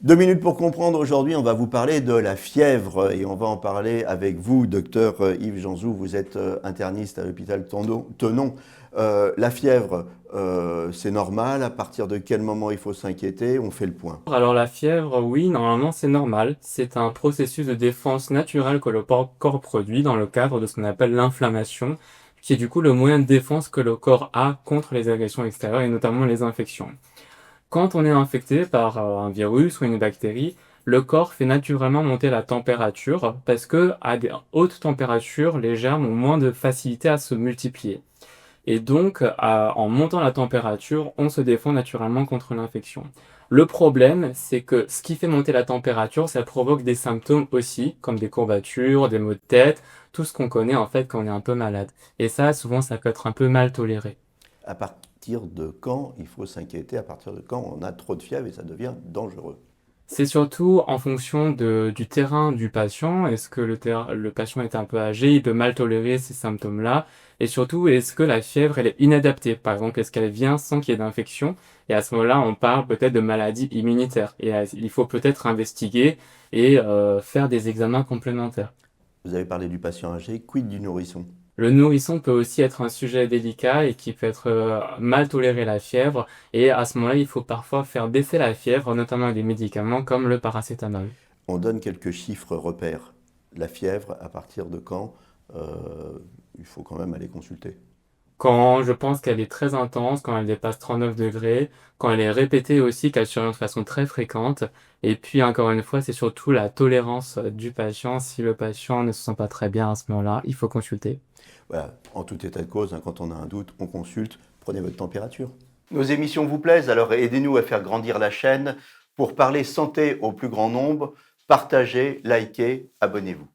2 minutes pour comprendre. Aujourd'hui, on va vous parler de la fièvre et on va en parler avec vous, docteur Yves Janzou. Vous êtes interniste à l'hôpital Tenon. La fièvre, c'est normal. À partir de quel moment il faut s'inquiéter? On fait le point. Alors la fièvre, oui, normalement c'est normal. C'est un processus de défense naturel que le corps produit dans le cadre de ce qu'on appelle l'inflammation, qui est du coup le moyen de défense que le corps a contre les agressions extérieures et notamment les infections. Quand on est infecté par un virus ou une bactérie, le corps fait naturellement monter la température parce que à des hautes températures, les germes ont moins de facilité à se multiplier. Et donc, en montant la température, on se défend naturellement contre l'infection. Le problème, c'est que ce qui fait monter la température, ça provoque des symptômes aussi, comme des courbatures, des maux de tête, tout ce qu'on connaît en fait quand on est un peu malade. Et ça, souvent, ça peut être un peu mal toléré. À partir de quand il faut s'inquiéter? À partir de quand on a trop de fièvre et ça devient dangereux? C'est surtout en fonction du terrain du patient. Est-ce que le patient est un peu âgé, il peut mal tolérer ces symptômes-là? Et surtout, est-ce que la fièvre, elle est inadaptée? Par exemple, est-ce qu'elle vient sans qu'il y ait d'infection? Et à ce moment-là, on parle peut-être de maladie immunitaire. Et il faut peut-être investiguer et faire des examens complémentaires. Vous avez parlé du patient âgé. Quid du nourrisson? Le nourrisson peut aussi être un sujet délicat et qui peut être mal tolérer la fièvre. Et à ce moment-là, il faut parfois faire baisser la fièvre, notamment avec des médicaments comme le paracétamol. On donne quelques chiffres repères. La fièvre, à partir de quand il faut quand même aller consulter? Quand je pense qu'elle est très intense, quand elle dépasse 39 degrés, quand elle est répétée aussi, qu'elle survient de façon très fréquente. Et puis, encore une fois, c'est surtout la tolérance du patient. Si le patient ne se sent pas très bien à ce moment-là, il faut consulter. Voilà, en tout état de cause, hein, quand on a un doute, on consulte, prenez votre température. Nos émissions vous plaisent, alors aidez-nous à faire grandir la chaîne. Pour parler santé au plus grand nombre, partagez, likez, abonnez-vous.